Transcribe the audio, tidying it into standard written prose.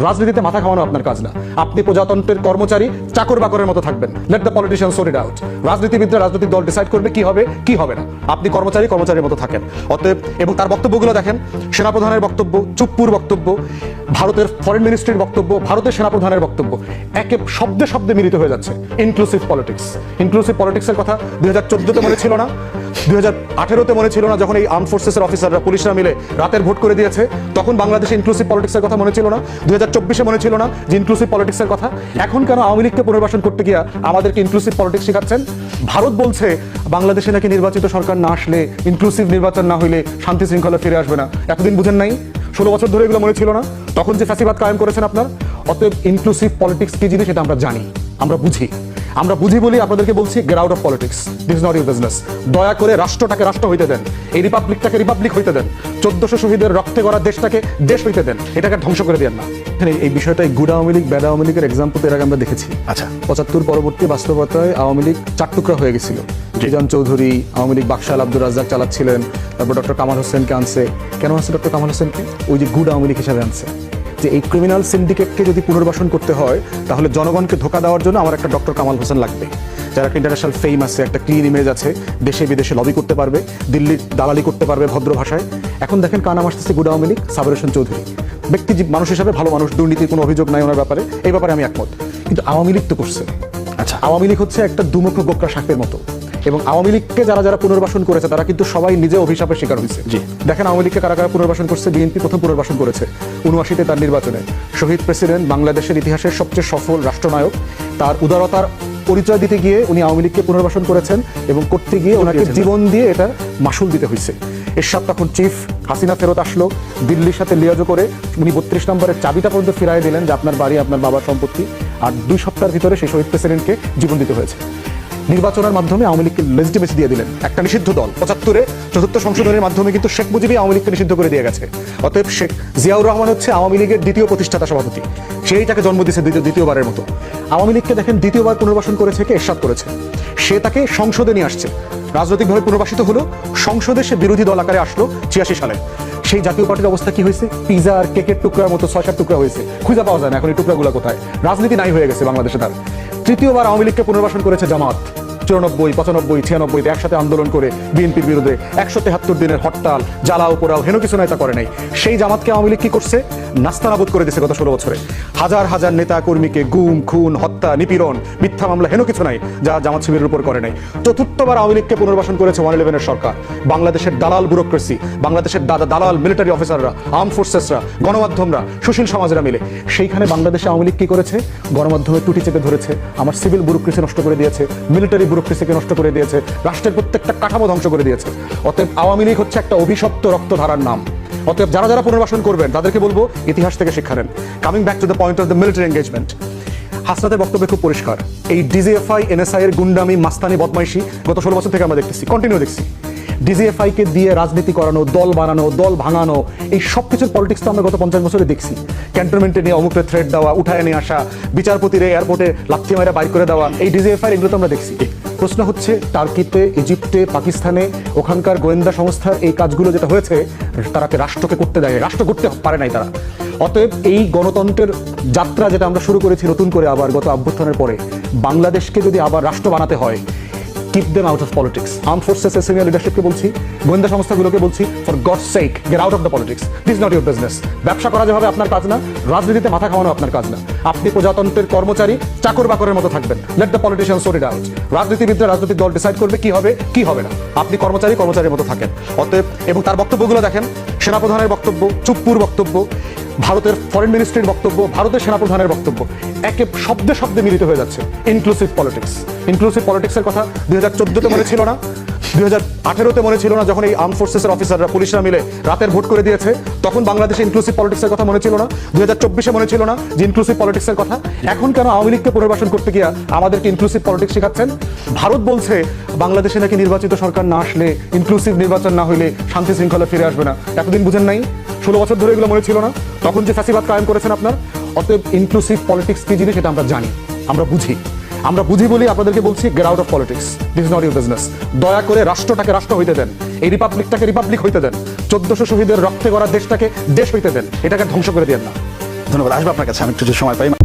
রাজনীতিতে মাথা খাওয়ানো আপনার কাজ না। আপনি প্রজাতন্ত্রের কর্মচারী, চাকর বাকরের মতো থাকবেন। Let the politician sort it out. রাজনীতিবিদরা, রাজনৈতিক দল ডিসাইড করবে কি হবে কি হবে না। আপনি কর্মচারী, কর্মচারীর মতো থাকেন। অতএব এবং তার বক্তব্যগুলো দেখেন, সেনাপ্রধানের বক্তব্য, চুপ্পুর বক্তব্য, ভারতের ফরেন মিনিস্ট্রির বক্তব্য, ভারতের সেনাপ্রধানের বক্তব্য একে শব্দে শব্দে মিলিত হয়ে যাচ্ছে। Inclusive politics. ইনক্লুসিভ পলিটিক্সের কথা 2014-তে মনে ছিল না, 2018-তে মনে ছিল না, যখন এই আর্ম ফোর্সেসের অফিসাররা, পুলিশরা মিলে রাতের ভোট করে দিয়েছে, তখন বাংলাদেশে ইনক্লুসিভ পলিটিক্সের কথা মনে ছিল না, 2024-এ মনে ছিল না যে ইনক্লুসিভ পলিটিক্সের কথা। এখন কেন আওয়ামী লীগকে পুনর্বাসন করতে গিয়া আমাদেরকে ইনক্লুসিভ পলিটিক্স শেখাচ্ছেন? ভারত বলছে বাংলাদেশে নাকি নির্বাচিত সরকার না আসলে, ইনক্লুসিভ নির্বাচন না হইলে শান্তি শৃঙ্খলা ফিরে আসবে না। এতদিন বুঝেন নাই? 16 বছর ধরে এগুলো মনে ছিল না, তখন যে ফ্যাসিবাদ কায়েম করেছেন আপনার। অতএব ইনক্লুসিভ পলিটিক্স কি জিনিস সেটা আমরা জানি, আমরা বুঝি বলি আপনাদেরকে বলছি, get out of politics. This is not your business. দয়া করে রাষ্ট্রটাকে রাষ্ট্র হইতে দেন, এই রিপাবলিকটাকে রিপাবলিক হইতে দেন, 1400 শহীদের রক্তে গড়া দেশটাকে দেশ হইতে দেন, এটাকে ধ্বংস করে দেন না। এখানে এই বিষয়টা গুড আওয়ামী লীগ, ব্যাড আওয়ামী লীগের এক্সাম্পল এর আগে আমরা দেখেছি। আচ্ছা, 75 পরবর্তী বাস্তবতায় আওয়ামী লীগ 4 টুকরা হয়ে গেছিল। মিজান চৌধুরী আওয়ামী লীগ বাকশাল আব্দুর রাজ্জাক চালাচ্ছিলেন, তারপর ডক্টর কামাল হোসেনকে আনছে। কেন আনছে ডক্টর কামাল হোসেনকে? ওই যে গুড আওয়ামী লীগ হিসাবে আনছে, যে এই ক্রিমিনাল সিন্ডিকেটকে যদি পুনর্বাসন করতে হয় তাহলে জনগণকে ধোঁকা দেওয়ার জন্য আমার একটা ডক্টর কামাল হোসেন লাগবে, যার একটা ইন্টারন্যাশনাল ফেম আছে, একটা ক্লিন ইমেজ আছে, দেশে বিদেশে লবি করতে পারবে, দিল্লির দালালি করতে পারবে ভদ্র ভাষায়। এখন দেখেন কান আসতেছে গুড আওয়ামী লীগ, সাবের হোসেন চৌধুরী ব্যক্তি মানুষ হিসাবে ভালো মানুষ, দুর্নীতির কোনো অভিযোগ নাই ওনার ব্যাপারে, এই ব্যাপারে আমি একমত। কিন্তু আওয়ামী লীগ তো করছে। আচ্ছা, আওয়ামী লীগ হচ্ছে একটা দুমুখ গোকরা সাপের মতো, এবং আওয়ামী লীগকে যারা পুনর্বাসন করেছে তারা কিন্তু সবাই নিজে অভিশাপের শিকার হয়েছে। জি, দেখেন আওয়ামী লীগকে কারা কারা পুনর্বাসন করছে। বিএনপি প্রথম পুনর্বাসন করেছে 79-তে তার নির্বাচনে। শহীদ প্রেসিডেন্ট, বাংলাদেশের ইতিহাসের সবচেয়ে সফল রাষ্ট্রনায়ক, তার উদারতার পরিচয় দিতে গিয়ে উনি আওয়ামী লীগকে পুনর্বাসন করেছেন, এবং করতে গিয়ে ওনাকে জীবন দিয়ে এটা মাসুল দিতে হয়েছে। এরশাদ তখন চিফ, হাসিনা ফেরত আসলো, দিল্লির সাথে লিয়াজো করে উনি 32 নম্বরের চাবিটা পর্যন্ত ফিরাই দিলেন যে আপনার বাড়ি আপনার বাবার সম্পত্তি, আর 2 সপ্তাহের ভিতরে সেই শহীদ প্রেসিডেন্টকে জীবন দিতে হয়েছে। নির্বাচনের মাধ্যমে আওয়ামী লীগকে লেজিটিমেসি দিয়ে দিলেন, একটা নিষিদ্ধ দল। 75-এ 4th সংশোধনের মাধ্যমে কিন্তু শেখ মুজিবই আওয়ামী লীগকে নিষিদ্ধ করে দিয়ে গেছে। অতএব শেখ জিয়াউর রহমান হচ্ছে আওয়ামী লীগের দ্বিতীয় প্রতিষ্ঠাতা সভাপতি, সেই তাকে জন্ম দিয়েছে দ্বিতীয়বারের মতো। আওয়ামী লীগকে দেখেন দ্বিতীয়বার পুনর্বাসন করেছে কে? এরশাদ করেছে। সে তাকে সংসদে নিয়ে আসছে, রাজনৈতিকভাবে পুনর্বাসিত হলো, সংসদে সে বিরোধী দল আকারে আসলো 86 সালে। সেই জাতীয় পার্টির অবস্থা কি হয়েছে? পিজা আর কেকের টুকরার মতো 6-7 টুকরা হয়েছে, খুঁজে পাওয়া যায় না এখন এই টুকরাগুলো কোথায়। রাজনীতি নাই হয়ে গেছে বাংলাদেশে তার। তৃতীয়বার আওয়ামী লীগকে পুনর্বাসন করেছে জামাত, 94, 95, 96 একসাথে আন্দোলন করে বিএনপির বিরুদ্ধে 173 দিনের হরতাল, জ্বালাও পোড়াও, হেন কিছু নাই তা করে নাই। সেই জামাতকে আওয়ামী লীগ কি করছে? নাস্তানাবুদ করে দিয়েছে গত 16 বছরে। হাজার হাজার নেতা কর্মীকে গুম, খুন, হত্যা, নিপীড়ন, মিথ্যা মামলা, হেন কিছু নাই যা জামাত শিবিরের উপর করে নাই। চতুর্থবার আওয়ামী লীগকে পুনর্বাসন করেছে 111-এর সরকার। বাংলাদেশের দালাল ব্যুরোক্রেসি, বাংলাদেশের দালাল মিলিটারি অফিসাররা, আর্ম ফোর্সেসরা, গণমাধ্যমরা, সুশীল সমাজরা মিলে সেইখানে বাংলাদেশে আওয়ামী লীগ কি করেছে? গণমাধ্যমে টুটি চেপে ধরেছে, আমার সিভিল ব্যুরোক্রেসি নষ্ট করে দিয়েছে, মিলিটারি ব্যুরোক্রেসিকে নষ্ট করে দিয়েছে, রাষ্ট্রের প্রত্যেকটা কাঠামো ধ্বংস করে দিয়েছে। অতএব আওয়ামী লীগ হচ্ছে একটা অভিশপ্ত রক্তধারার নাম। অতএব যারা পুনর্বাসন করবেন তাদেরকে বলবো ইতিহাস থেকে শিক্ষা নেন। Coming back to the point of the military engagement, হাসনাতের বক্তব্য খুব পরিষ্কার। এই ডিজিএফআই, এনএসআই এর গুন্ডামি, মাস্তানি, বদমাইশি গত 16 বছর থেকে আমরা দেখতেছি, কন্টিনিউ দেখছি। ডিজিএফআইকে দিয়ে রাজনীতি করানো, দল বানানো, দল ভাঙানো, এই সব কিছুর পলিটিক্স তো আমরা গত 50 বছরে দেখছি। ক্যান্টনমেন্টে নিয়ে অমুকরে থ্রেট দেওয়া, উঠায় নিয়ে আসা, বিচারপতিরে এয়ারপোর্টে লাথি মারা বাইর করে দেওয়া, এই ডিজিএফআই এগুলো তো আমরা দেখছি। প্রশ্ন হচ্ছে টার্কিতে, ইজিপ্টে, পাকিস্তানে ওখানকার গোয়েন্দা সংস্থার এই কাজগুলো যেটা হয়েছে তারাকে রাষ্ট্রকে করতে দেয়, রাষ্ট্র করতে পারে নাই তারা। অতএব এই গণতন্ত্রের যাত্রা যেটা আমরা শুরু করেছি নতুন করে আবার গত অভ্যুত্থানের পরে, বাংলাদেশকে যদি আবার রাষ্ট্র বানাতে হয়, keep them out of politics. Armed forces senior leadership কে বলছি, গোয়েন্দা সংস্থাগুলোকে বলছি, for God's sake get out of the politics. This is not your business. ব্যবসা করা যেভাবে আপনার কাজ না, রাজনীতিতে মাথা খাওয়ানো আপনার কাজ না। আপনি প্রজাতন্ত্রের কর্মচারী, চাকর বাকরের মতো থাকবেন। let the politicians sort it out. রাজনীতিবিদরা, রাজনৈতিক দল ডিসাইড করবে কি হবে কি হবে না। আপনি কর্মচারী, কর্মচারীর মতো থাকেন। অতএব এবং তার বক্তব্যগুলো দেখেন, সেনাপ্রধানের বক্তব্য, চুপ্পুর বক্তব্য, ভারতের ফরেন মিনিস্ট্রির বক্তব্য, ভারতের সেনাপ্রধানের বক্তব্য একে শব্দে শব্দে মিলিত হয়ে যাচ্ছে। Inclusive politics. ইনক্লুসিভ পলিটিক্সের কথা 2014-তে মনে ছিল না, 2018-তে মনে ছিল না, যখন এই আর্ম ফোর্সেসের অফিসাররা, পুলিশরা মিলে রাতের ভোট করে দিয়েছে, তখন বাংলাদেশে ইনক্লুসিভ পলিটিক্সের কথা মনে ছিল না, 2024-এ মনে ছিল না যে ইনক্লুসিভ পলিটিক্সের কথা। এখন কেন আওয়ামী লীগকে পুনর্বাসন করতে গিয়া আমাদেরকে ইনক্লুসিভ পলিটিক্স শেখাচ্ছেন? ভারত বলছে বাংলাদেশে নাকি নির্বাচিত সরকার না আসলে, ইনক্লুসিভ নির্বাচন না হইলে শান্তি শৃঙ্খলা ফিরে আসবে না। এতদিন বুঝেন নাই? 16 বছর ধরে এগুলো মনে ছিল না, তখন যে ফ্যাসিবাদ কায়েম করেছেন আপনার। অতএব ইনক্লুসিভ পলিটিক্স কি জিনিস সেটা আমরা জানি, আমরা বুঝি বলি আপনাদেরকে বলছি, get out of politics. This is not your business. দয়া করে রাষ্ট্রটাকে রাষ্ট্র হইতে দেন, এই রিপাবলিকটাকে রিপাবলিক হইতে দেন, 1400 শহীদের রক্তে গড়া দেশটাকে দেশ হইতে দেন, এটাকে ধ্বংস করে দেন না। ধন্যবাদ। আসবো আপনার কাছে আমি একটু যদি সময় পাই।